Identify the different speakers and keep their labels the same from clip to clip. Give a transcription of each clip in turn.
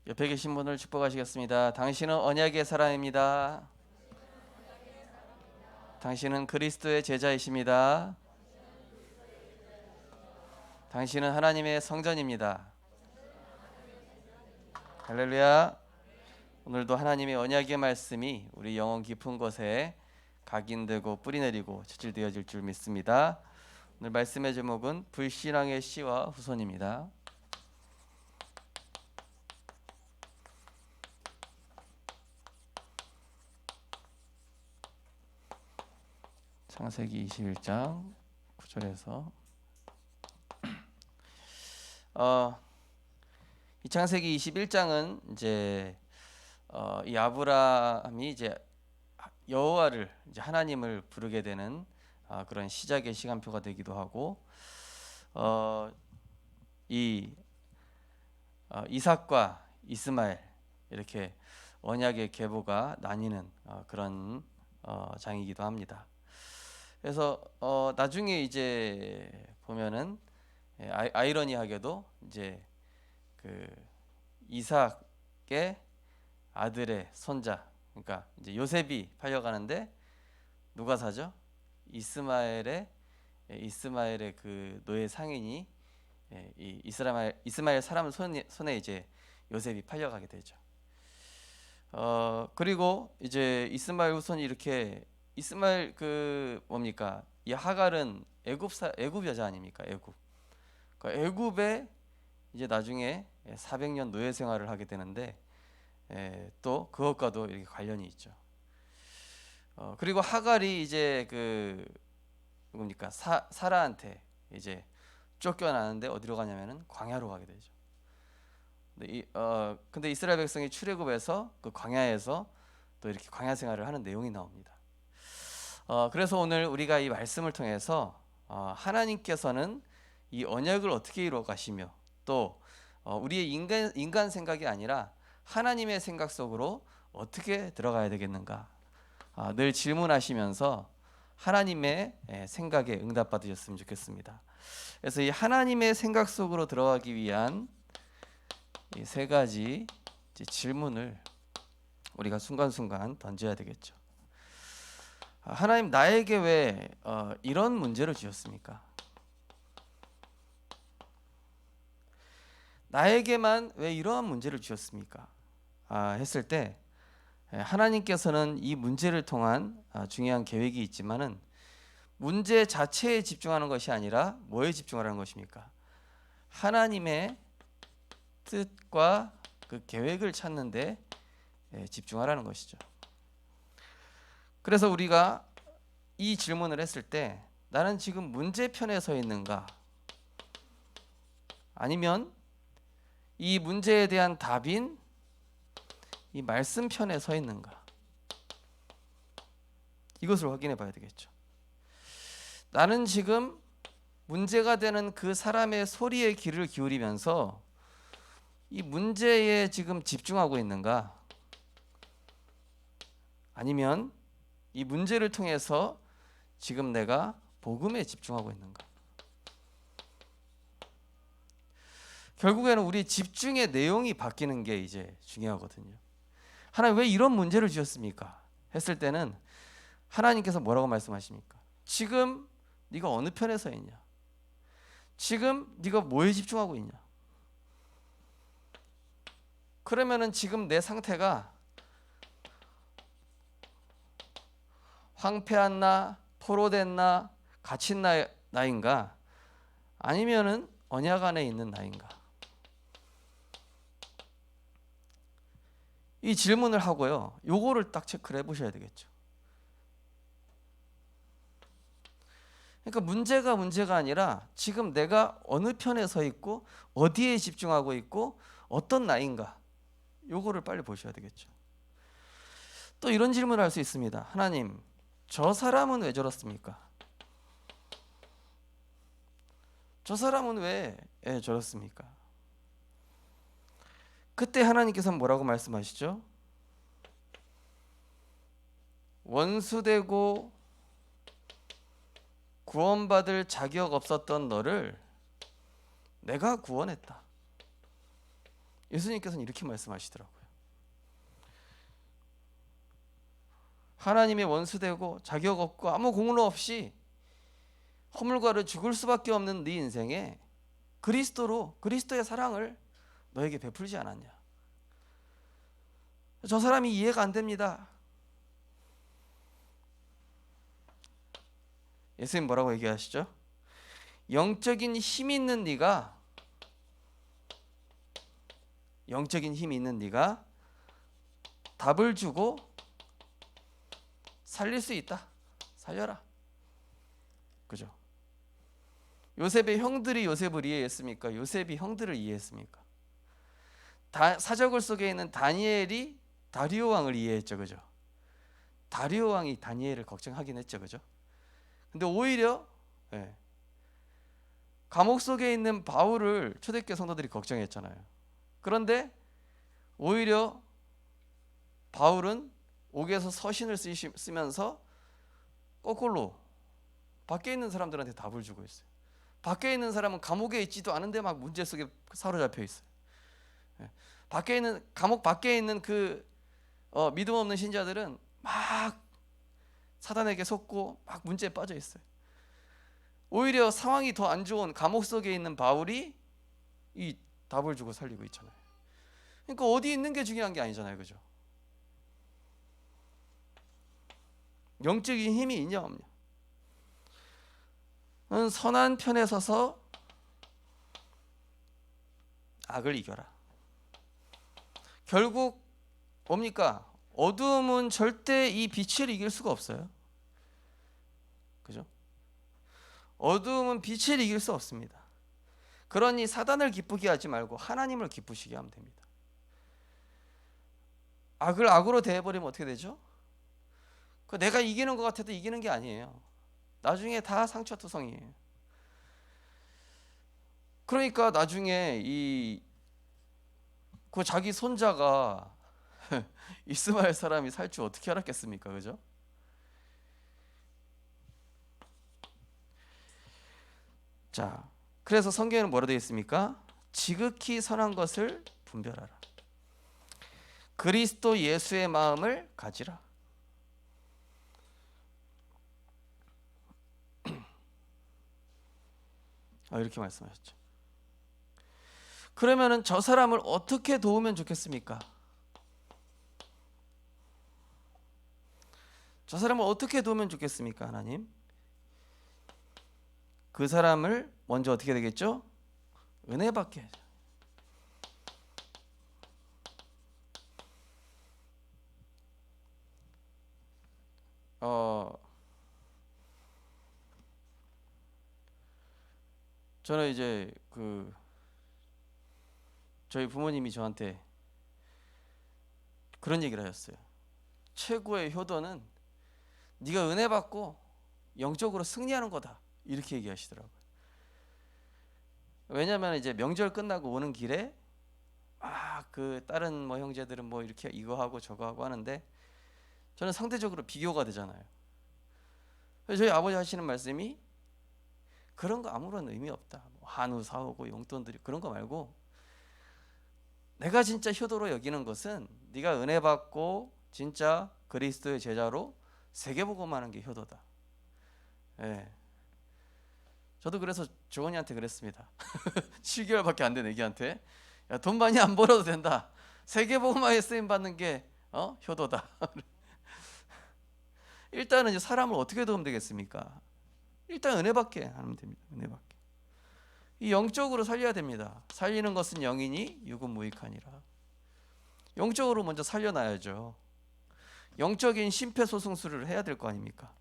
Speaker 1: 옆에 계신 분을 축복하시겠습니다. 당신은 언약의 사람입니다. 당신은 그리스도의 제자이십니다. 당신은 하나님의 성전입니다. 할렐루야. 오늘도 하나님의 언약의 말씀이 우리 영혼 깊은 곳에 각인되고 뿌리내리고 체질되어질 줄 믿습니다. 오늘 말씀의 제목은 불신앙의 씨와 후손입니다. 창세기 21장 9절에서 이 창세기 21장은 이제 이 아브라함이 이제 여호와를 이제 하나님을 부르게 되는 그런 시작의 시간표가 되기도 하고 이 이삭과 이스마엘 이렇게 언약의 계보가 나뉘는 그런 장이기도 합니다. 그래서 나중에 이제 보면은 아이러니하게도 이제 그 이삭의 아들의 손자, 그러니까 이제 요셉이 팔려가는데 누가 사죠? 이스마엘의 그 노예 상인이 이 이스마엘 사람 손에 이제 요셉이 팔려가게 되죠. 그리고 이제 이스마엘 후손이 이렇게 이스마엘 그 뭡니까? 이 하갈은 애굽 여자 아닙니까? 애굽. 그러니까 애굽에 이제 나중에 400년 노예 생활을 하게 되는데 또 그것과도 이렇게 관련이 있죠. 그리고 하갈이 이제 그 뭡니까? 사라한테 이제 쫓겨나는데 어디로 가냐면은 광야로 가게 되죠. 근데 이스라엘 백성이 출애굽해서 그 광야에서 또 이렇게 광야 생활을 하는 내용이 나옵니다. 그래서 오늘 우리가 이 말씀을 통해서 하나님께서는 이 언약을 어떻게 이루어 가시며 또 우리의 인간 생각이 아니라 하나님의 생각 속으로 어떻게 들어가야 되겠는가 늘 질문하시면서 하나님의 생각에 응답받으셨으면 좋겠습니다. 그래서 이 하나님의 생각 속으로 들어가기 위한 이 세 가지 질문을 우리가 순간순간 던져야 되겠죠. 하나님, 나에게 왜 이런 문제를 주셨습니까? 나에게만 왜 이러한 문제를 주셨습니까? 했을 때 하나님께서는 이 문제를 통한 중요한 계획이 있지만은 문제 자체에 집중하는 것이 아니라 뭐에 집중하라는 것입니까? 하나님의 뜻과 그 계획을 찾는데 집중하라는 것이죠. 그래서 우리가 이 질문을 했을 때 나는 지금 문제편에 서 있는가? 아니면 이 문제에 대한 답인 이 말씀편에 서 있는가? 이것을 확인해 봐야 되겠죠. 나는 지금 문제가 되는 그 사람의 소리에 귀를 기울이면서 이 문제에 지금 집중하고 있는가? 아니면 이 문제를 통해서 지금 내가 복음에 집중하고 있는가? 결국에는 우리 집중의 내용이 바뀌는 게 이제 중요하거든요. 하나님, 왜 이런 문제를 주셨습니까? 했을 때는 하나님께서 뭐라고 말씀하십니까? 지금 네가 어느 편에 서 있냐? 지금 네가 뭐에 집중하고 있냐? 그러면은 지금 내 상태가 황폐한 포로된 갇힌 나인가? 아니면은 언약 안에 있는 나인가? 이 질문을 하고요. 요거를 딱 체크를 해보셔야 되겠죠. 그러니까 문제가 아니라 지금 내가 어느 편에 서 있고 어디에 집중하고 있고 어떤 나인가? 요거를 빨리 보셔야 되겠죠. 또 이런 질문을 할 수 있습니다. 하나님, 저 사람은 왜 저렇습니까? 저 사람은 왜 저렇습니까? 그때 하나님께서는 뭐라고 말씀하시죠? 원수되고 구원받을 자격 없었던 너를 내가 구원했다. 예수님께서는 이렇게 말씀하시더라고요. 하나님의 원수되고 자격 없고 아무 공로 없이 허물과로 죽을 수밖에 없는 네 인생에 그리스도의 사랑을 너에게 베풀지 않았냐. 저 사람이 이해가 안 됩니다. 예수님 뭐라고 얘기하시죠? 영적인 힘이 있는 네가 답을 주고 살릴 수 있다. 살려라. 그죠? 요셉의 형들이 요셉을 이해했습니까? 요셉이 형들을 이해했습니까? 사적을 속에 있는 다니엘이 다리오 왕을 이해했죠. 그죠? 다리오 왕이 다니엘을 걱정하긴 했죠. 그죠? 근데 오히려 감옥 속에 있는 바울을 초대교회 성도들이 걱정했잖아요. 그런데 오히려 바울은 옥에서 서신을 쓰면서 거꾸로 밖에 있는 사람들한테 답을 주고 있어요. 밖에 있는 사람은 감옥에 있지도 않은데 막 문제 속에 사로잡혀 있어요. 감옥 밖에 있는 그 믿음 없는 신자들은 막 사단에게 속고 막 문제에 빠져 있어요. 오히려 상황이 더 안 좋은 감옥 속에 있는 바울이 이 답을 주고 살리고 있잖아요. 그러니까 어디 있는 게 중요한 게 아니잖아요. 그죠? 영적인 힘이 있냐 없냐. 선한 편에 서서 악을 이겨라. 결국 뭡니까? 어두움은 절대 이 빛을 이길 수가 없어요. 그죠? 어두움은 빛을 이길 수 없습니다. 그러니 사단을 기쁘게 하지 말고 하나님을 기쁘시게 하면 됩니다. 악을 악으로 대해버리면 어떻게 되죠? 내가 이기는 것 같아도 이기는 게 아니에요. 나중에 다 상처투성이에요. 그러니까 나중에 그 자기 손자가 이스마엘 사람이 살 줄 어떻게 알았겠습니까? 그죠? 자, 그래서 성경에는 뭐라 되어 있습니까? 지극히 선한 것을 분별하라. 그리스도 예수의 마음을 가지라. 이렇게 말씀하셨죠. 그러면은 저 사람을 어떻게 도우면 좋겠습니까? 저 사람을 어떻게 도우면 좋겠습니까, 하나님? 그 사람을 먼저 어떻게 되겠죠? 은혜 받게 해야죠. 저는 이제 저희 부모님이 저한테 그런 얘기를 하셨어요. 최고의 효도는 네가 은혜 받고 영적으로 승리하는 거다. 이렇게 얘기하시더라고요. 왜냐하면 이제 명절 끝나고 오는 길에 그 다른 뭐 형제들은 뭐 이렇게 이거 하고 저거 하고 하는데 저는 상대적으로 비교가 되잖아요. 저희 아버지 하시는 말씀이 그런 거 아무런 의미 없다. 뭐 한우 사오고 용돈 드리고 그런 거 말고 내가 진짜 효도로 여기는 것은 네가 은혜 받고 진짜 그리스도의 제자로 세계복음하는 게 효도다. 저도 그래서 조원이한테 그랬습니다. 7개월밖에 안 된 애기한테 야, 돈 많이 안 벌어도 된다. 세계복음화에 쓰임 받는 게 효도다. 일단은 이제 사람을 어떻게 도우면 되겠습니까? 일단 은혜 받게 하면 됩니다. 은혜 받게. 이 영적으로 살려야 됩니다. 살리는 것은 영이니 육은 무익하니라. 영적으로 먼저 살려놔야죠. 영적인 심폐소생술을 해야 될 거 아닙니까?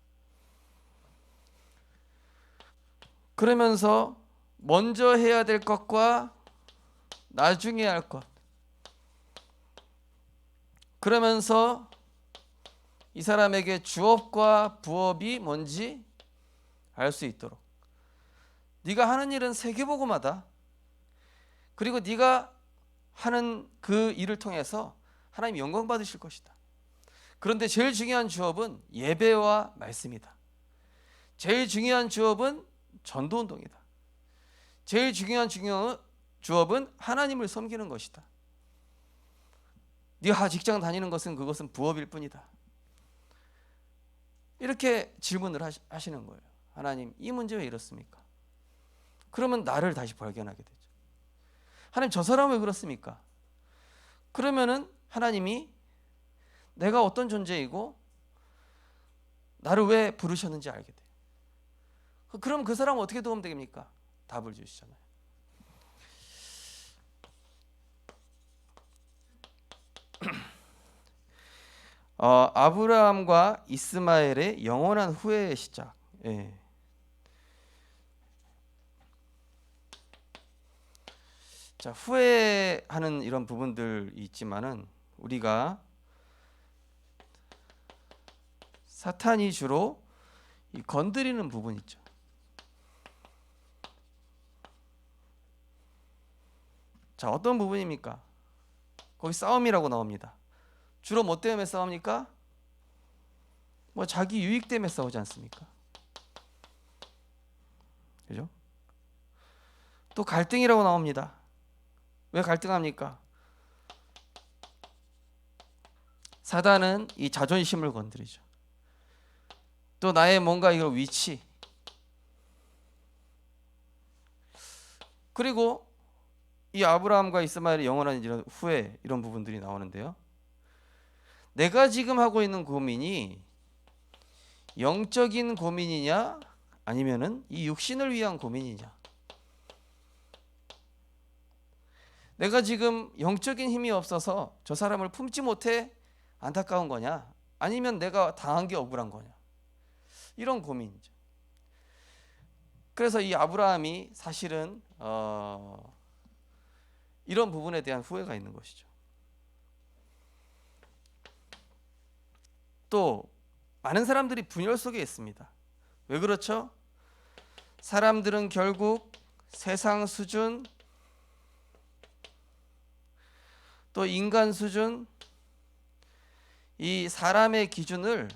Speaker 1: 그러면서 먼저 해야 될 것과 나중에 할 것, 그러면서 이 사람에게 주업과 부업이 뭔지 알 수 있도록 네가 하는 일은 세계복음하다. 그리고 네가 하는 그 일을 통해서 하나님 영광 받으실 것이다. 그런데 제일 중요한 주업은 예배와 말씀이다. 제일 중요한 주업은 전도운동이다. 제일 중요한 주업은 하나님을 섬기는 것이다. 네가 직장 다니는 것은 그것은 부업일 뿐이다. 이렇게 질문을 하시는 거예요. 하나님, 이 문제 왜 이렇습니까? 그러면 나를 다시 발견하게 되죠. 하나님, 저 사람은 왜 그렇습니까? 그러면은 하나님이 내가 어떤 존재이고 나를 왜 부르셨는지 알게 돼요. 그럼 그 사람은 어떻게 도움 됩니까? 답을 주시잖아요. 아브라함과 이스마엘의 영원한 후회의 시작. 예. 자, 후회하는 이런 부분들이 있지만은 우리가 사탄이 주로 건드리는 부분 있죠. 자, 어떤 부분입니까? 거기 싸움이라고 나옵니다. 주로 뭐 때문에 싸웁니까? 뭐 자기 유익 때문에 싸우지 않습니까? 그죠? 또 갈등이라고 나옵니다. 왜 갈등합니까? 사단은 이 자존심을 건드리죠. 또 나의 뭔가 이런 위치, 그리고 이 아브라함과 이스마엘의 영원한 이런 후회, 이런 부분들이 나오는데요. 내가 지금 하고 있는 고민이 영적인 고민이냐 아니면은 이 육신을 위한 고민이냐. 내가 지금 영적인 힘이 없어서 저 사람을 품지 못해 안타까운 거냐, 아니면 내가 당한 게 억울한 거냐, 이런 고민이죠. 그래서 이 아브라함이 사실은 이런 부분에 대한 후회가 있는 것이죠. 또 많은 사람들이 분열 속에 있습니다. 왜 그렇죠? 사람들은 결국 세상 수준, 또 인간 수준, 이 사람의 기준을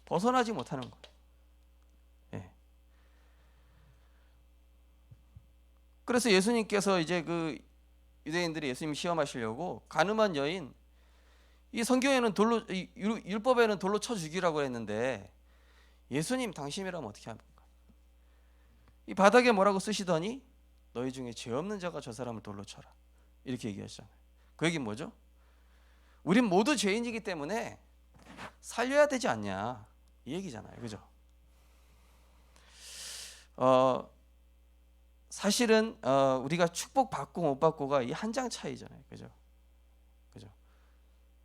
Speaker 1: 벗어나지 못하는 거예요. 예. 그래서 예수님께서 이제 그 유대인들이 예수님 시험하시려고 가늠한 여인, 이 성경에는 돌로, 율법에는 돌로 쳐 죽이라고 했는데 예수님 당신이라면 어떻게 합니까? 이 바닥에 뭐라고 쓰시더니 너희 중에 죄 없는 자가 저 사람을 돌로 쳐라, 이렇게 얘기하시잖아요. 그 얘기는 뭐죠? 우린 모두 죄인이기 때문에 살려야 되지 않냐, 이 얘기잖아요. 그죠? 사실은 우리가 축복받고 못 받고가 이 한 장 차이잖아요. 그죠? 그죠?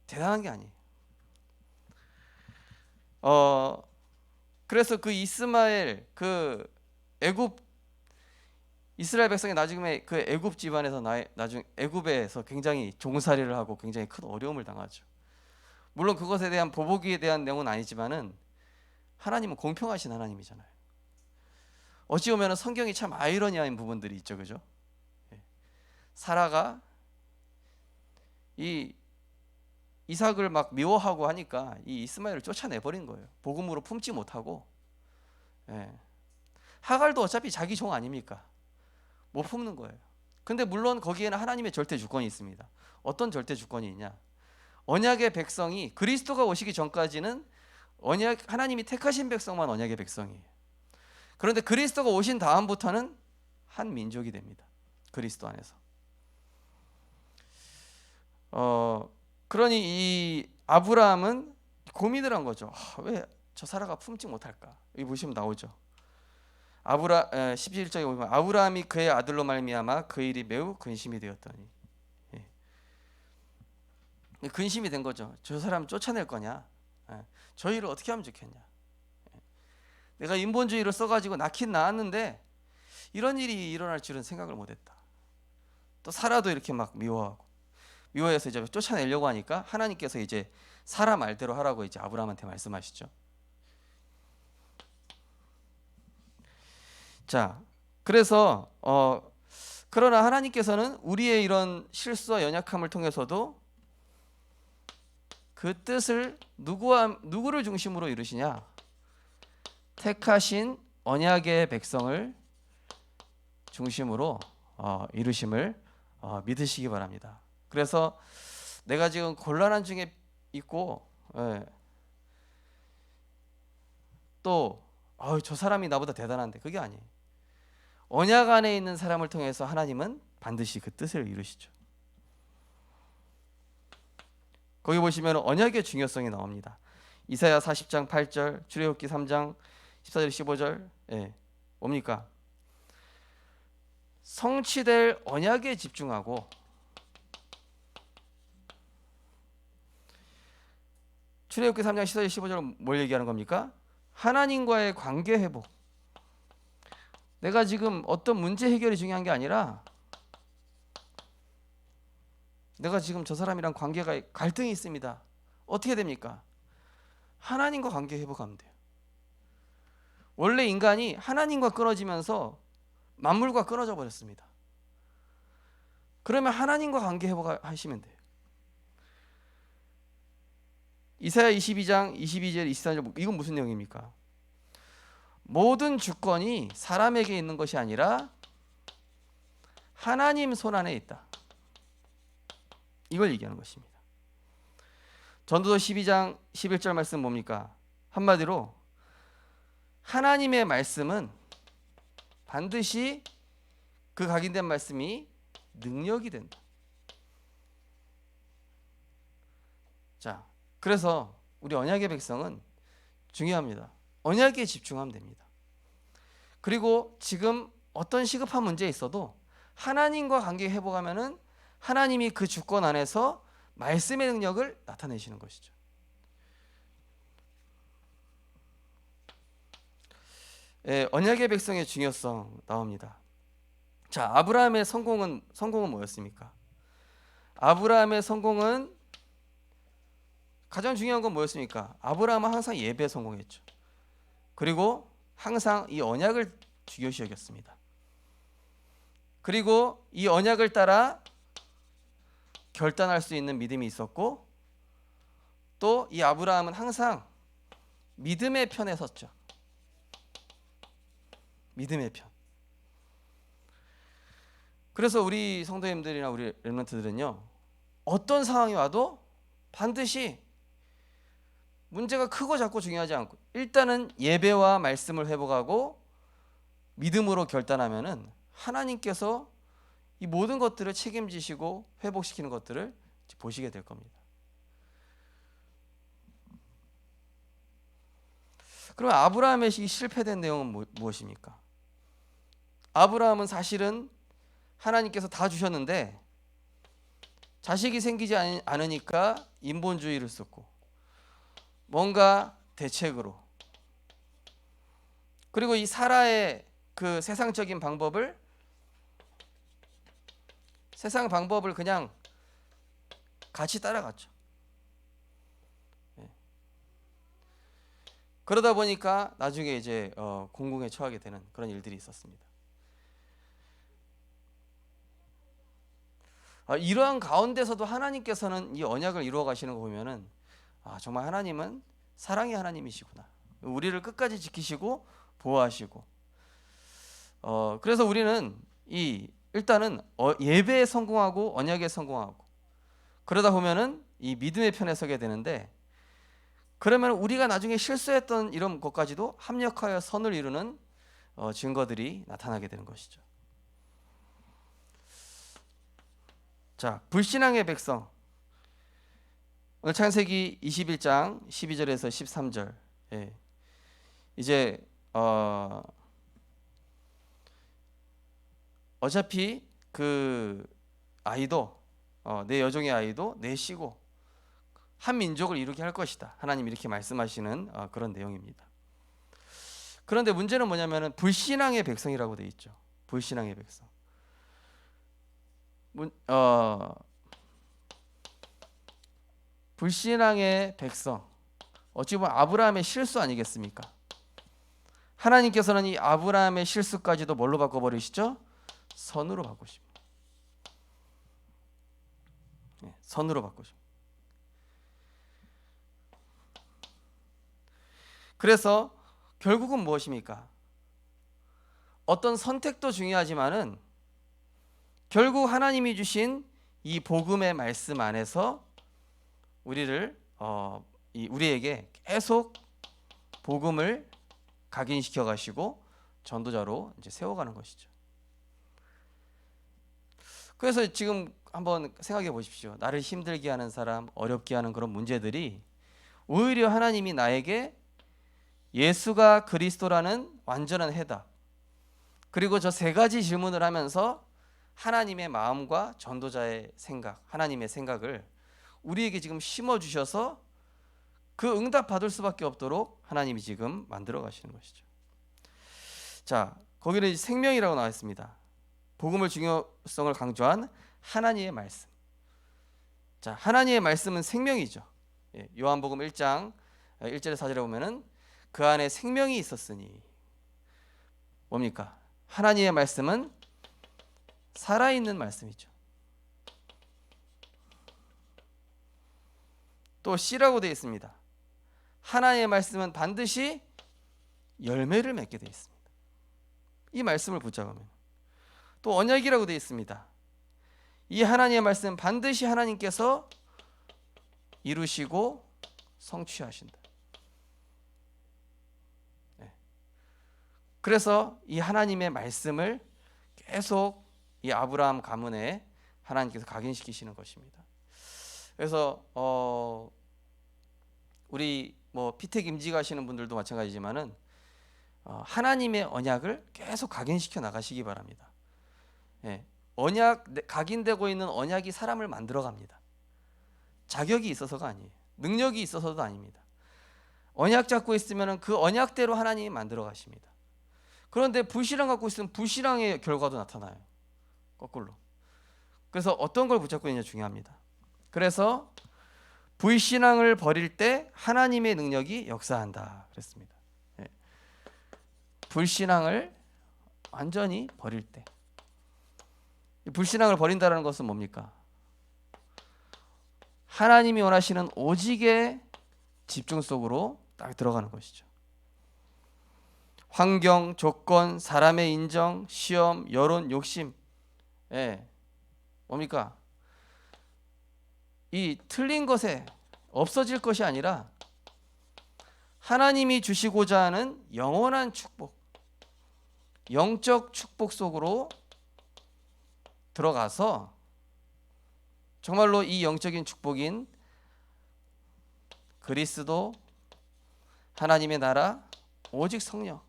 Speaker 1: 대단한 게 아니에요. 그래서 그 이스마엘, 그 애굽 이스라엘 백성이 나중에 그 애굽 집안에서 나중 애굽에서 굉장히 종살이를 하고 굉장히 큰 어려움을 당하죠. 물론 그것에 대한 보복에 대한 내용은 아니지만은 하나님은 공평하신 하나님이잖아요. 어찌 보면 성경이 참 아이러니한 부분들이 있죠, 그죠? 사라가 이 이삭을 막 미워하고 하니까 이 이스마엘을 쫓아내 버린 거예요. 복음으로 품지 못하고. 하갈도 어차피 자기 종 아닙니까? 못 품는 거예요. 근데 물론 거기에는 하나님의 절대 주권이 있습니다. 어떤 절대 주권이 있냐? 언약의 백성이 그리스도가 오시기 전까지는 언약, 하나님이 택하신 백성만 언약의 백성이에요. 그런데 그리스도가 오신 다음부터는 한 민족이 됩니다. 그리스도 안에서. 그러니 이 아브라함은 고민을 한 거죠. 왜 저 사라가 품지 못할까? 여기 보시면 나오죠. 11절에 보면 아브라함이 그의 아들로 말미암아 그 일이 매우 근심이 되었더니, 근심이 된 거죠. 저 사람 쫓아낼 거냐? 저 일을 어떻게 하면 좋겠냐? 내가 인본주의를 써가지고 낳긴 낳았는데 이런 일이 일어날 줄은 생각을 못했다. 또 사라도 이렇게 막 미워해서 이제 쫓아내려고 하니까 하나님께서 이제 사라 말대로 하라고 이제 아브라함한테 말씀하시죠. 자, 그래서 그러나 하나님께서는 우리의 이런 실수와 연약함을 통해서도 그 뜻을 누구를 중심으로 이루시냐? 택하신 언약의 백성을 중심으로 이루심을 믿으시기 바랍니다. 그래서 내가 지금 곤란한 중에 있고, 예, 또 저 사람이 나보다 대단한데, 그게 아니에요. 언약 안에 있는 사람을 통해서 하나님은 반드시 그 뜻을 이루시죠. 거기 보시면 언약의 중요성이 나옵니다. 이사야 40장 8절, 출애굽기 3장 14절 15절. 예, 뭡니까? 성취될 언약에 집중하고, 출애굽기 3장 14절 15절은 뭘 얘기하는 겁니까? 하나님과의 관계 회복. 내가 지금 어떤 문제 해결이 중요한 게 아니라, 내가 지금 저 사람이랑 관계가 갈등이 있습니다. 어떻게 됩니까? 하나님과 관계 회복하면 돼요. 원래 인간이 하나님과 끊어지면서 만물과 끊어져 버렸습니다. 그러면 하나님과 관계 회복하시면 돼요. 이사야 22장 22절 24절, 이건 무슨 내용입니까? 모든 주권이 사람에게 있는 것이 아니라 하나님 손 안에 있다. 이걸 얘기하는 것입니다. 전도서 12장 11절 말씀 뭡니까? 한마디로 하나님의 말씀은 반드시 그 각인된 말씀이 능력이 된다. 자, 그래서 우리 언약의 백성은 중요합니다. 언약에 집중하면 됩니다. 그리고 지금 어떤 시급한 문제에 있어도 하나님과 관계 회복하면은 하나님이 그 주권 안에서 말씀의 능력을 나타내시는 것이죠. 예, 언약의 백성의 중요성 나옵니다. 자, 아브라함의 성공은 뭐였습니까? 아브라함의 성공은 가장 중요한 건 뭐였습니까? 아브라함은 항상 예배에 성공했죠. 그리고 항상 이 언약을 중요시 여겼습니다. 그리고 이 언약을 따라 결단할 수 있는 믿음이 있었고, 또 이 아브라함은 항상 믿음의 편에 섰죠. 믿음의 편. 그래서 우리 성도님들이나 우리 렘넌트들은요, 어떤 상황이 와도 반드시 문제가 크고 작고 중요하지 않고 일단은 예배와 말씀을 회복하고 믿음으로 결단하면은 하나님께서 이 모든 것들을 책임지시고 회복시키는 것들을 보시게 될 겁니다. 그럼 아브라함의 실패된 내용은 무엇입니까? 아브라함은 사실은 하나님께서 다 주셨는데 자식이 생기지 않으니까 인본주의를 썼고, 뭔가 대책으로, 그리고 이 사라의 그 세상 방법을 그냥 같이 따라갔죠. 그러다 보니까 나중에 이제 공궁에 처하게 되는 그런 일들이 있었습니다. 이러한 가운데서도 하나님께서는 이 언약을 이루어 가시는 거 보면은 정말 하나님은 사랑의 하나님이시구나. 우리를 끝까지 지키시고 보호하시고, 그래서 우리는 일단은 예배에 성공하고 언약에 성공하고, 그러다 보면은 이 믿음의 편에 서게 되는데, 그러면 우리가 나중에 실수했던 이런 것까지도 합력하여 선을 이루는 증거들이 나타나게 되는 것이죠. 자, 불신앙의 백성. 오늘 창세기 21장 12절에서 13절. 예. 이제 어차피 그 아이도 내 여종의 아이도 내 씨고 한 민족을 이루게 할 것이다. 하나님 이렇게 말씀하시는 그런 내용입니다. 그런데 문제는 뭐냐면은 불신앙의 백성이라고 되어 있죠. 불신앙의 백성. 불신앙의 백성. 어찌 보면 아브라함의 실수 아니겠습니까? 하나님께서는 이 아브라함의 실수까지도 뭘로 바꿔버리시죠? 선으로 바꾸십니다. 선으로 바꾸십니다. 그래서 결국은 무엇입니까? 어떤 선택도 중요하지만은 결국 하나님이 주신 이 복음의 말씀 안에서 우리에게 계속 복음을 각인시켜 가시고 전도자로 이제 세워가는 것이죠. 그래서 지금 한번 생각해 보십시오. 나를 힘들게 하는 사람, 어렵게 하는 그런 문제들이 오히려 하나님이 나에게 예수가 그리스도라는 완전한 해답, 그리고 저 세 가지 질문을 하면서 하나님의 마음과 전도자의 생각, 하나님의 생각을 우리에게 지금 심어 주셔서 그 응답 받을 수밖에 없도록 하나님이 지금 만들어 가시는 것이죠. 자, 거기는 생명이라고 나와 있습니다. 복음의 중요성을 강조한 하나님의 말씀. 자, 하나님의 말씀은 생명이죠. 요한복음 1장 1절에 4절에 보면은 그 안에 생명이 있었으니, 뭡니까? 하나님의 말씀은 살아있는 말씀이죠. 또 C라고 되어 있습니다. 하나님의 말씀은 반드시 열매를 맺게 되어 있습니다. 이 말씀을 붙잡으면. 또 언약이라고 되어 있습니다. 이 하나님의 말씀 반드시 하나님께서 이루시고 성취하신다. 그래서 이 하나님의 말씀을 계속 이 아브라함 가문에 하나님께서 각인시키시는 것입니다. 그래서 우리 피택 임직 하시는 분들도 마찬가지지만은 하나님의 언약을 계속 각인시켜 나가시기 바랍니다. 언약, 각인되고 있는 언약이 사람을 만들어갑니다. 자격이 있어서가 아니에요. 능력이 있어서도 아닙니다. 언약 잡고 있으면 그 언약대로 하나님이 만들어 가십니다. 그런데 불신앙 갖고 있으면 불신앙의 결과도 나타나요. 거꾸로. 그래서 어떤 걸 붙잡고 있느냐 중요합니다. 그래서 불신앙을 버릴 때 하나님의 능력이 역사한다 그랬습니다. 불신앙을 완전히 버릴 때. 불신앙을 버린다는 것은 뭡니까? 하나님이 원하시는 오직의 집중 속으로 딱 들어가는 것이죠. 환경, 조건, 사람의 인정, 시험, 여론, 욕심, 뭡니까? 이 틀린 것에 없어질 것이 아니라 하나님이 주시고자 하는 영원한 축복, 영적 축복 속으로 들어가서 정말로 이 영적인 축복인 그리스도, 하나님의 나라, 오직 성령,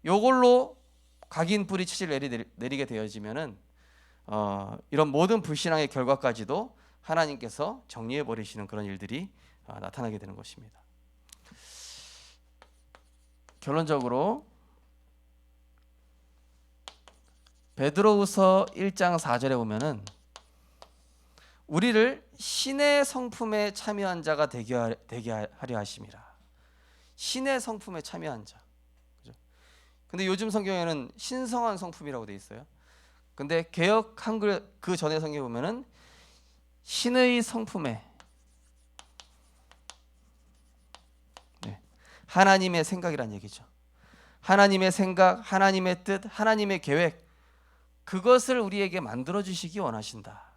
Speaker 1: 요걸로 각인 뿌리 치질 내리게 되어지면은 이런 모든 불신앙의 결과까지도 하나님께서 정리해 버리시는 그런 일들이 나타나게 되는 것입니다. 결론적으로 베드로후서 1장 4절에 보면은 우리를 신의 성품에 참여한 자가 되게 하려 하심이라. 신의 성품에 참여한 자. 그죠? 근데 요즘 성경에는 신성한 성품이라고 돼 있어요. 근데 개역 한글 그 전에 성경에 보면은 신의 성품에, 하나님의 생각이란 얘기죠. 하나님의 생각, 하나님의 뜻, 하나님의 계획, 그것을 우리에게 만들어 주시기 원하신다.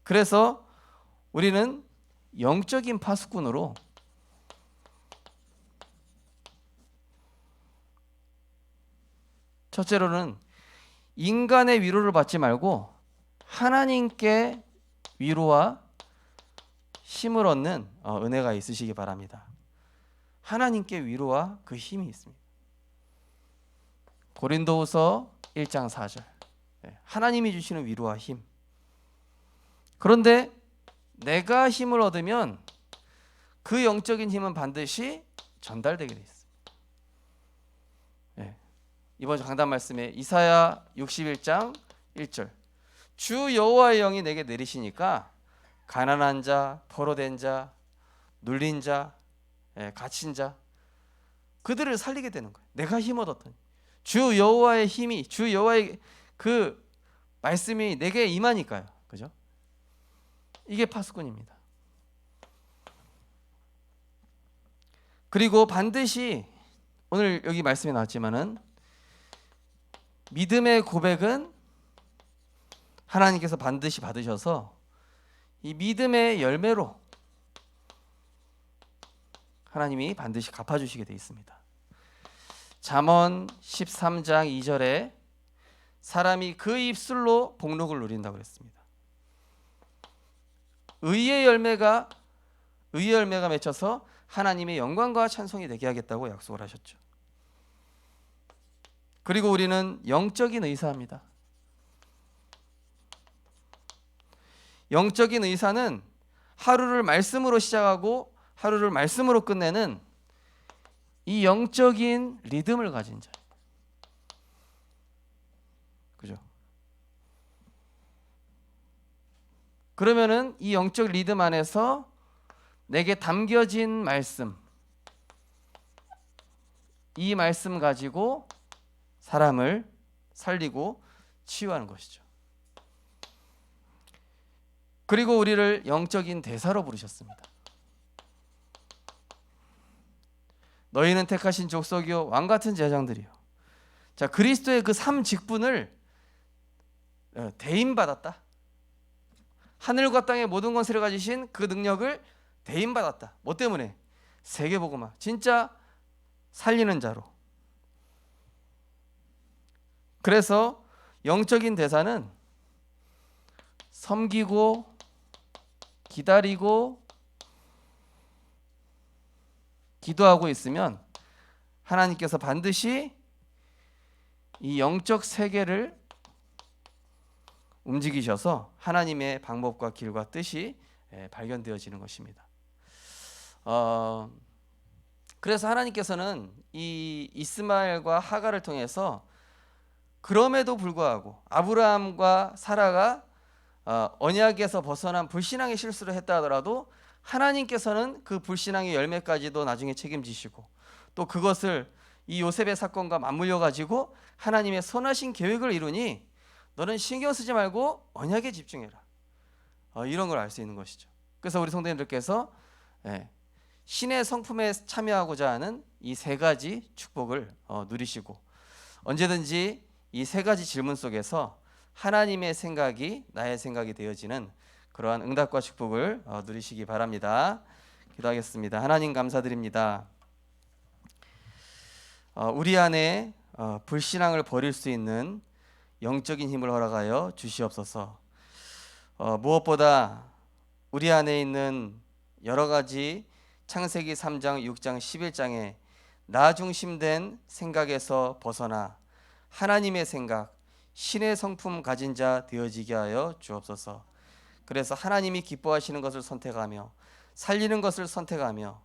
Speaker 1: 그래서 우리는 영적인 파수꾼으로 첫째로는 인간의 위로를 받지 말고 하나님께 위로와 힘을 얻는 은혜가 있으시기 바랍니다. 하나님께 위로와 그 힘이 있습니다. 고린도후서 1장 4절. 하나님이 주시는 위로와 힘. 그런데 내가 힘을 얻으면 그 영적인 힘은 반드시 전달되게 돼 있습니다. 이번 강단 말씀에 이사야 61장 1절. 주 여호와의 영이 내게 내리시니까 가난한 자, 포로된 자, 눌린 자, 갇힌 자, 그들을 살리게 되는 거예요. 내가 힘 얻었더니 주 여호와의 힘이, 주 여호와의 그 말씀이 내게 임하니까요. 그죠? 이게 파수꾼입니다. 그리고 반드시 오늘 여기 말씀에 나왔지만은 믿음의 고백은 하나님께서 반드시 받으셔서 이 믿음의 열매로 하나님이 반드시 갚아주시게 되어 있습니다. 잠언 13장 2절에 사람이 그 입술로 복록을 누린다고 그랬습니다. 의의 열매가 맺혀서 하나님의 영광과 찬송이 되게 하겠다고 약속을 하셨죠. 그리고 우리는 영적인 의사입니다. 영적인 의사는 하루를 말씀으로 시작하고 하루를 말씀으로 끝내는 이 영적인 리듬을 가진 자. 그죠? 그러면은 이 영적 리듬 안에서 내게 담겨진 말씀, 이 말씀 가지고 사람을 살리고 치유하는 것이죠. 그리고 우리를 영적인 대사로 부르셨습니다. 너희는 택하신 족속이요 왕 같은 제장들이요. 자, 그리스도의 그 삶 직분을 대임받았다. 하늘과 땅의 모든 권세를 가지신 그 능력을 대임받았다. 뭐 때문에? 세계복음화, 진짜 살리는 자로. 그래서 영적인 대사는 섬기고 기다리고 기도하고 있으면 하나님께서 반드시 이 영적 세계를 움직이셔서 하나님의 방법과 길과 뜻이 발견되어지는 것입니다. 그래서 하나님께서는 이 이스마엘과 하갈을 통해서 그럼에도 불구하고 아브라함과 사라가 언약에서 벗어난 불신앙의 실수를 했다 하더라도 하나님께서는 그 불신앙의 열매까지도 나중에 책임지시고 또 그것을 이 요셉의 사건과 맞물려 가지고 하나님의 선하신 계획을 이루니 너는 신경 쓰지 말고 언약에 집중해라. 이런 걸 알 수 있는 것이죠. 그래서 우리 성도님들께서 신의 성품에 참여하고자 하는 이 세 가지 축복을 누리시고 언제든지 이 세 가지 질문 속에서 하나님의 생각이 나의 생각이 되어지는 그러한 응답과 축복을 누리시기 바랍니다. 기도하겠습니다. 하나님 감사드립니다. 우리 안에 불신앙을 버릴 수 있는 영적인 힘을 허락하여 주시옵소서. 무엇보다 우리 안에 있는 여러 가지 창세기 3장, 6장, 11장에 나 중심된 생각에서 벗어나 하나님의 생각, 신의 성품 가진 자 되어지게 하여 주옵소서. 그래서 하나님이 기뻐하시는 것을 선택하며 살리는 것을 선택하며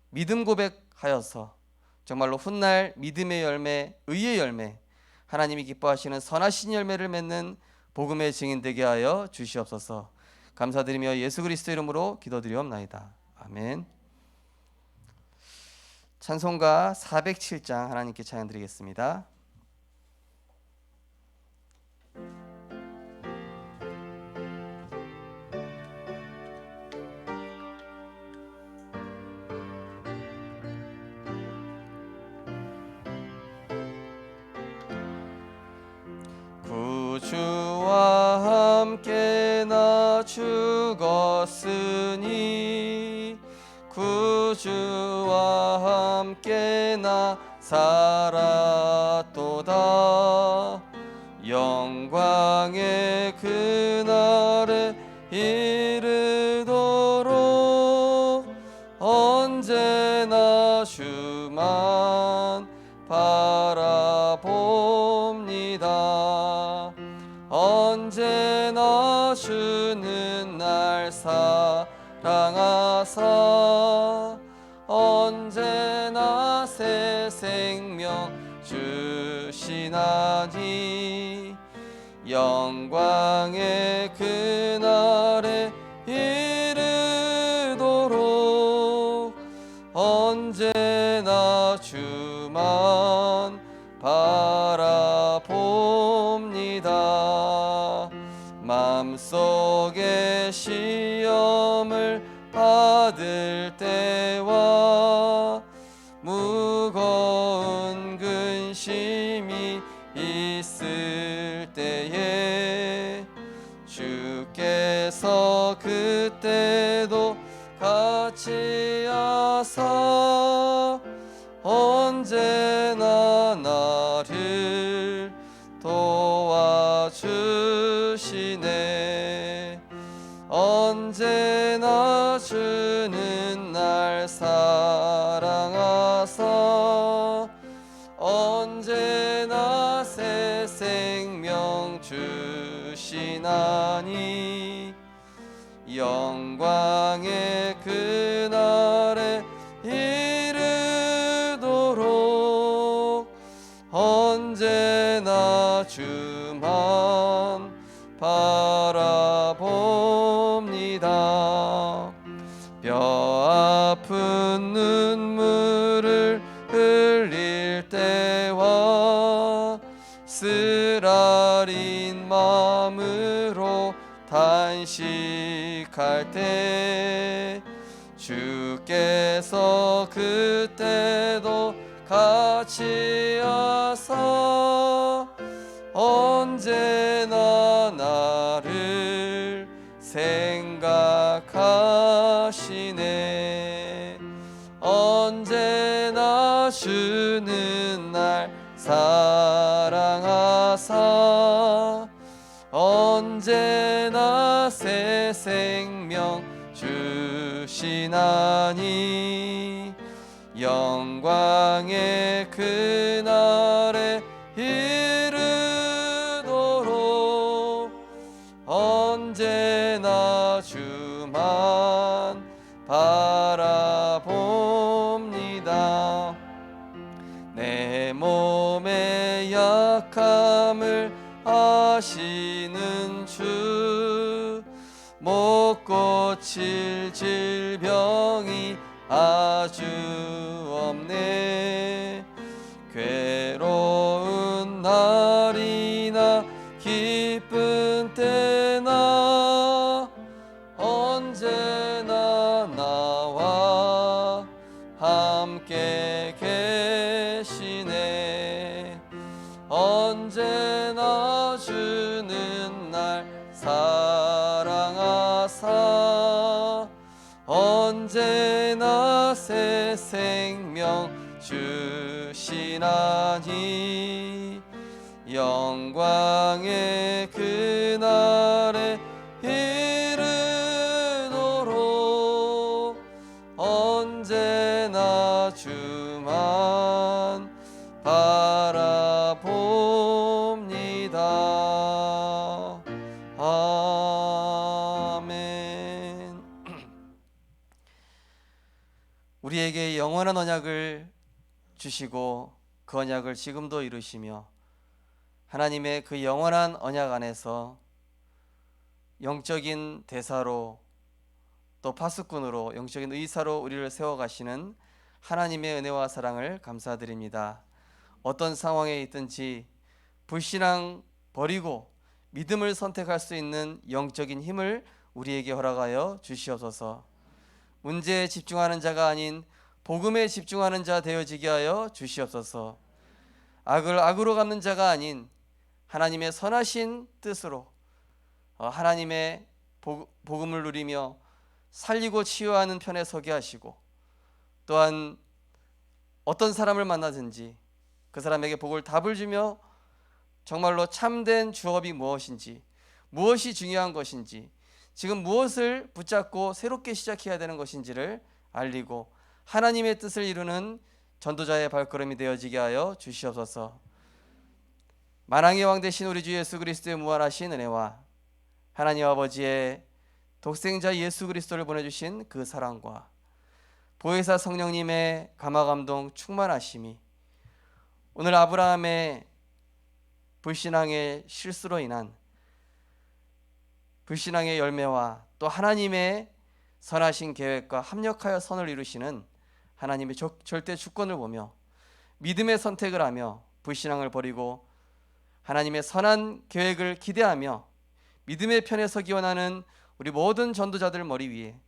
Speaker 1: 믿음 고백하여서 정말로 훗날 믿음의 열매, 의의 열매, 하나님이 기뻐하시는 선하신 열매를 맺는 복음의 증인 되게 하여 주시옵소서. 감사드리며 예수 그리스도 이름으로 기도드리옵나이다. 아멘. 찬송가 407장 하나님께 찬양드리겠습니다. 구주와 함께 나 죽었으니 구주와 함께 나 살았도다. 영광의 그날에 이르도록 언제나 주만 바라봅니다. 언제나 주는 날 사랑하사 언제나 새 생명 주시나니 영광의 그날에 이르도록 언제나 주만 바라봅니다. 맘속에 시험을 받을 때와 무거운 근심이 있을 때에 주께서 그때도 같이 하사 언제나 나를 도와주시네. 언제나 주는 날 사랑하사 언제나 새 생명 주시나니 영광의 그날에 이르도록 언제나 주만 바라봅니다. 뼈 아픈 눈물을 흘릴 때와 쓰라린 마음으로 단식할 때 주께서 그때도 같이 하사 언제나 나를 생각하시네. 언제나 주는 날 사랑하사 언제나 새 생명 주시나니 영광의 그날에 이르도록 언제나 주만 바라봅니다. 내 몸의 약함을 아시는 주 못 고칠 질병이 아주 없네. 괴로운 날이나 기쁜 때나 언제나 나와 함께 계시네. 언제나 주는 날 사랑하사 언제나 새 생명 주시나니 영광의 그날에 이르도록 언제나 주만 바라봅니다. 아멘. 우리에게 영원한 언약을 주시고 그 언약을 지금도 이루시며 하나님의 그 영원한 언약 안에서 영적인 대사로 또 파수꾼으로 영적인 의사로 우리를 세워가시는 하나님의 은혜와 사랑을 감사드립니다. 어떤 상황에 있든지 불신앙 버리고 믿음을 선택할 수 있는 영적인 힘을 우리에게 허락하여 주시옵소서. 문제에 집중하는 자가 아닌 복음에 집중하는 자 되어지게 하여 주시옵소서. 악을 악으로 갚는 자가 아닌 하나님의 선하신 뜻으로 하나님의 복음을 누리며 살리고 치유하는 편에 서게 하시고, 또한 어떤 사람을 만나든지 그 사람에게 복을 답을 주며 정말로 참된 주업이 무엇인지, 무엇이 중요한 것인지, 지금 무엇을 붙잡고 새롭게 시작해야 되는 것인지를 알리고 하나님의 뜻을 이루는 전도자의 발걸음이 되어지게 하여 주시옵소서. 만왕의 왕 되신 우리 주 예수 그리스도의 무한하신 은혜와 하나님 아버지의 독생자 예수 그리스도를 보내주신 그 사랑과 보혜사 성령님의 감화감동 충만하심이 오늘 아브라함의 불신앙의 실수로 인한 불신앙의 열매와 또 하나님의 선하신 계획과 합력하여 선을 이루시는 하나님의 절대 주권을 보며 믿음의 선택을 하며 불신앙을 버리고 하나님의 선한 계획을 기대하며 믿음의 편에 서기 원하는 우리 모든 전도자들 머리 위에,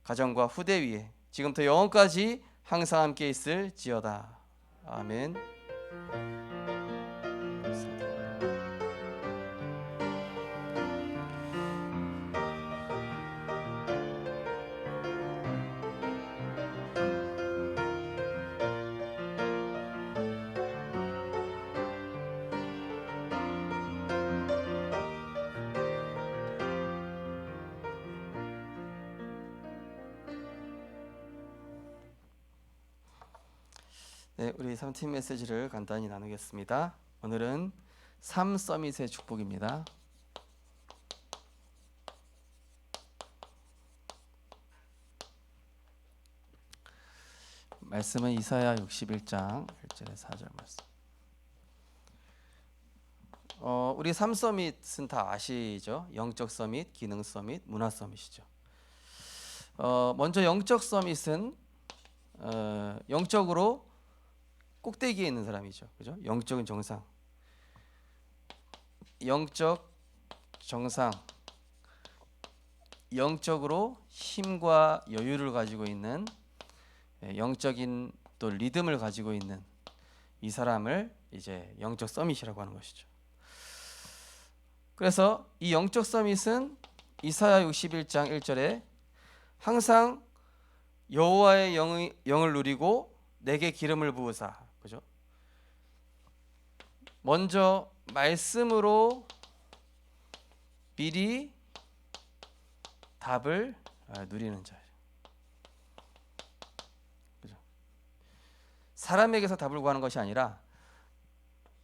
Speaker 1: 가정과 후대 위에 지금부터 영원까지 항상 함께 있을지어다. 아멘. 네, 우리 3팀 메시지를 간단히 나누겠습니다. 오늘은 3서밋의 축복입니다. 말씀은 이사야 61장 1절에 4절 말씀. 우리 3서밋은 다 아시죠? 영적 서밋, 기능 서밋, 문화 서밋이죠. 먼저 영적 서밋은 영적으로 꼭대기에 있는 사람이죠. 그죠? 영적인 정상. 영적 정상. 영적으로 힘과 여유를 가지고 있는 영적인 또 리듬을 가지고 있는 이 사람을 이제 영적 서밋이라고 하는 것이죠. 그래서 이 영적 서밋은 이사야 61장 1절에 항상 여호와의 영을 누리고 내게 기름을 부으사, 그죠? 먼저 말씀으로 미리 답을 누리는 자예요. 그죠? 사람에게서 답을 구하는 것이 아니라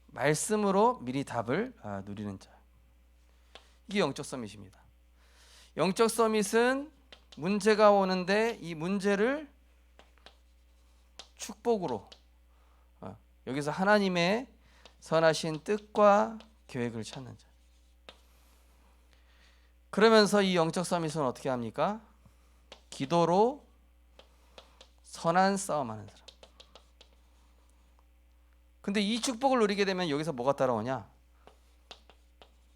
Speaker 1: 말씀으로 미리 답을 누리는 자. 이게 영적 서밋입니다. 영적 서밋은 문제가 오는데 이 문제를 축복으로 여기서 하나님의 선하신 뜻과 계획을 찾는 자. 그러면서 이 영적 서밋은 어떻게 합니까? 기도로 선한 싸움하는 사람. 근데 이 축복을 누리게 되면 여기서 뭐가 따라오냐?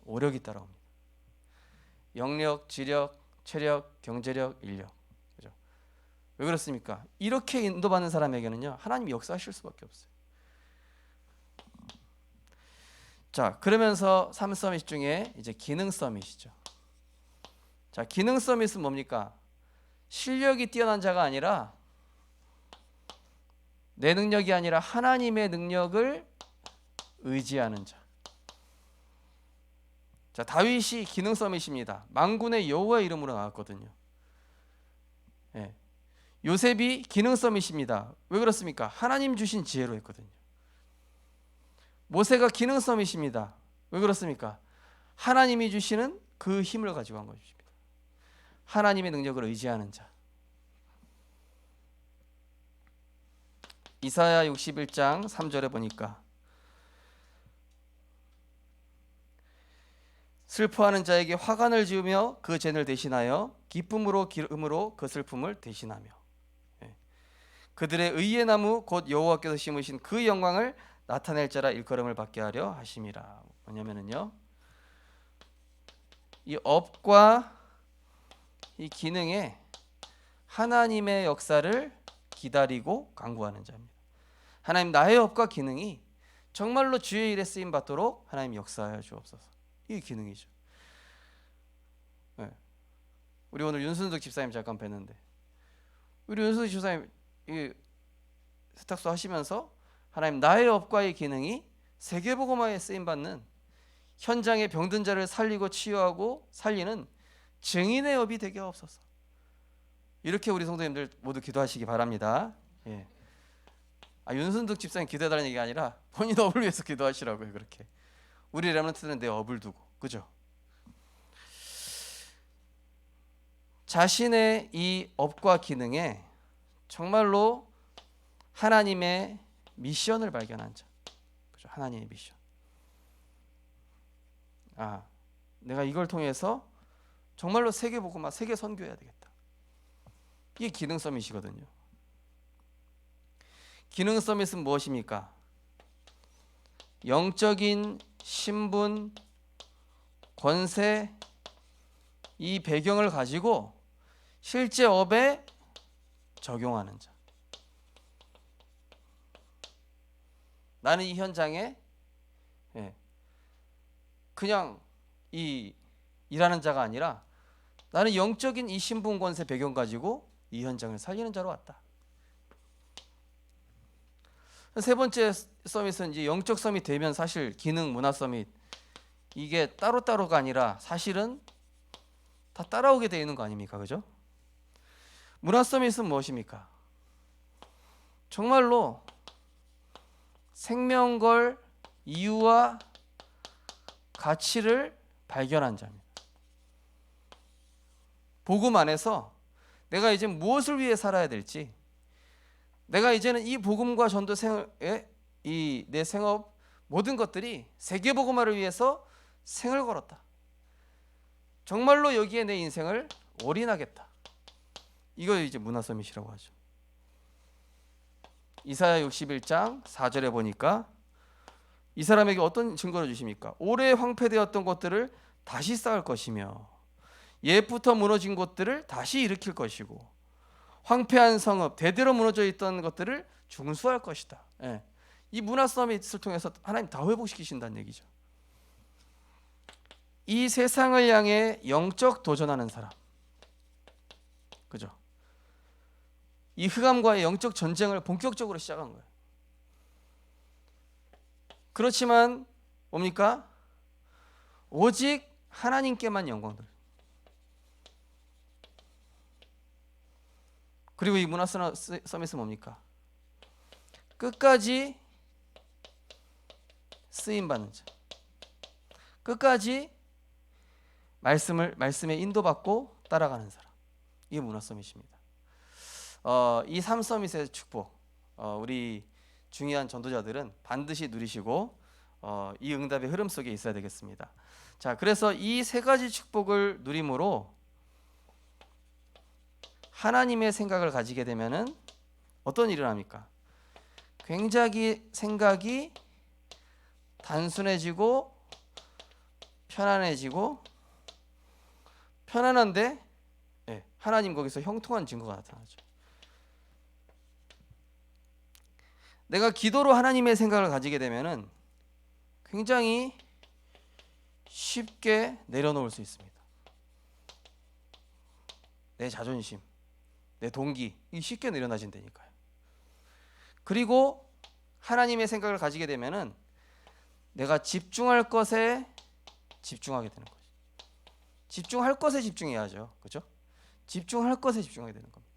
Speaker 1: 오력이 따라옵니다. 영력, 지력, 체력, 경제력, 인력. 그죠? 왜 그렇습니까? 이렇게 인도받는 사람에게는요, 하나님이 역사하실 수밖에 없어요. 자, 그러면서 3서밋 중에 이제 기능 서밋이죠. 자, 기능 서밋은 뭡니까? 실력이 뛰어난 자가 아니라 내 능력이 아니라 하나님의 능력을 의지하는 자. 자, 다윗이 기능 서밋입니다. 만군의 여호와의 이름으로 나왔거든요. 예. 요셉이 기능 서밋입니다. 왜 그렇습니까? 하나님 주신 지혜로 했거든요. 모세가 기능 서밋입니다. 왜 그렇습니까? 하나님이 주시는 그 힘을 가지고 한 것입니다. 하나님의 능력을 의지하는 자. 이사야 61장 3절에 보니까 슬퍼하는 자에게 화관을 지으며 그 죄를 대신하여 기쁨으로 기름으로 그 슬픔을 대신하며 그들의 의의 나무 곧 여호와께서 심으신 그 영광을 나타낼 자라 일컬음을 받게 하려 하심이라. 뭐냐면은요, 이 업과 이 기능에 하나님의 역사를 기다리고 간구하는 자입니다. 하나님, 나의 업과 기능이 정말로 주의 일에 쓰임 받도록 하나님 역사하여 주옵소서. 이게 기능이죠. 네. 우리 오늘 윤순득 집사님 잠깐 뵀는데, 우리 윤순득 집사님 이 세탁소 하시면서 하나님, 나의 업과의 기능이 세계복음화에 쓰임 받는 현장의 병든 자를 살리고 치유하고 살리는 증인의 업이 되게 하옵소서. 이렇게 우리 성도님들 모두 기도하시기 바랍니다. 예. 윤순득 집사님 기도해달라는 얘기가 아니라 본인 업을 위해서 기도하시라고요. 그렇게 우리 렘넌트는 내 업을 두고, 그죠? 자신의 이 업과 기능에 정말로 하나님의 미션을 발견한 자, 그죠? 하나님의 미션. 내가 이걸 통해서 정말로 세계 복음화, 세계 선교해야 되겠다. 이게 기능 서밋이거든요. 기능 서밋은 무엇입니까? 영적인 신분, 권세, 이 배경을 가지고 실제 업에 적용하는 자. 나는 이 현장에 그냥 일하는 자가 아니라 나는 영적인 이 신분, 권세, 배경 가지고 이 현장을 살리는 자로 왔다. 세 번째 서밋은 이제 영적 서밋 되면 사실 기능, 문화 서밋 이게 따로따로가 아니라 사실은 다 따라오게 되어 있는 거 아닙니까? 그죠? 문화 서밋은 무엇입니까? 정말로 생명 걸 이유와 가치를 발견한 자입니다. 복음 안에서 내가 이제 무엇을 위해 살아야 될지, 내가 이제는 이 복음과 전도 생활에 이 내 생업 모든 것들이 세계 복음화를 위해서 생을 걸었다. 정말로 여기에 내 인생을 올인하겠다. 이걸 이제 문화 서밋이라고 하죠. 이사야 61장 4절에 보니까 이 사람에게 어떤 증거를 주십니까? 오래 황폐되었던 것들을 다시 쌓을 것이며 옛부터 무너진 것들을 다시 일으킬 것이고 황폐한 성읍, 대대로 무너져 있던 것들을 중수할 것이다. 예. 이 문화 서밋을 통해서 하나님 다 회복시키신다는 얘기죠. 이 세상을 향해 영적 도전하는 사람, 그죠? 이 흑암과의 영적 전쟁을 본격적으로 시작한 거예요. 그렇지만 뭡니까? 오직 하나님께만 영광 돌려. 그리고 이 문화 서밋은 뭡니까? 끝까지 쓰임 받는 자, 끝까지 말씀에 인도받고 따라가는 사람, 이게 문화 서밋입니다. 이 3서밋의 축복, 우리 중요한 전도자들은 반드시 누리시고 이 응답의 흐름 속에 있어야 되겠습니다. 자, 그래서 이 세 가지 축복을 누림으로 하나님의 생각을 가지게 되면은 어떤 일을 합니까? 굉장히 생각이 단순해지고 편안해지고, 편안한데 하나님 거기서 형통한 증거가 나타나죠. 내가 기도로 하나님의 생각을 가지게 되면은 굉장히 쉽게 내려놓을 수 있습니다. 내 자존심, 내 동기, 이 쉽게 내려놔진다니까요. 그리고 하나님의 생각을 가지게 되면은 내가 집중할 것에 집중하게 되는 거죠. 집중할 것에 집중해야죠, 그렇죠? 집중할 것에 집중하게 되는 겁니다.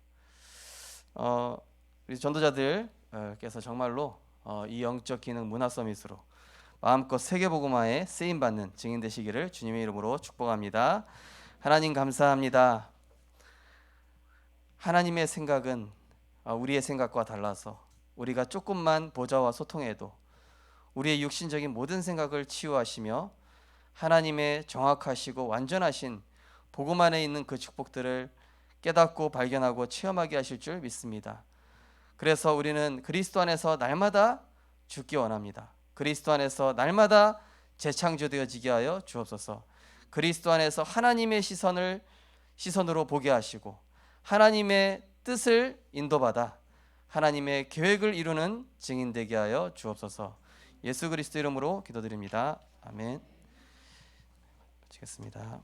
Speaker 1: 우리 전도자들께서 정말로 이 영적 기능 문화 서밋으로 마음껏 세계복음화에 쓰임 받는 증인 되시기를 주님의 이름으로 축복합니다. 하나님 감사합니다. 하나님의 생각은 우리의 생각과 달라서 우리가 조금만 보좌와 소통해도 우리의 육신적인 모든 생각을 치유하시며 하나님의 정확하시고 완전하신 복음 안에 있는 그 축복들을 깨닫고 발견하고 체험하게 하실 줄 믿습니다. 그래서 우리는 그리스도 안에서 날마다 죽기 원합니다. 그리스도 안에서 날마다 재창조되어지게 하여 주옵소서. 그리스도 안에서 하나님의 시선으로 보게 하시고 하나님의 뜻을 인도받아 하나님의 계획을 이루는 증인 되게 하여 주옵소서. 예수 그리스도 이름으로 기도드립니다. 아멘. 마치겠습니다.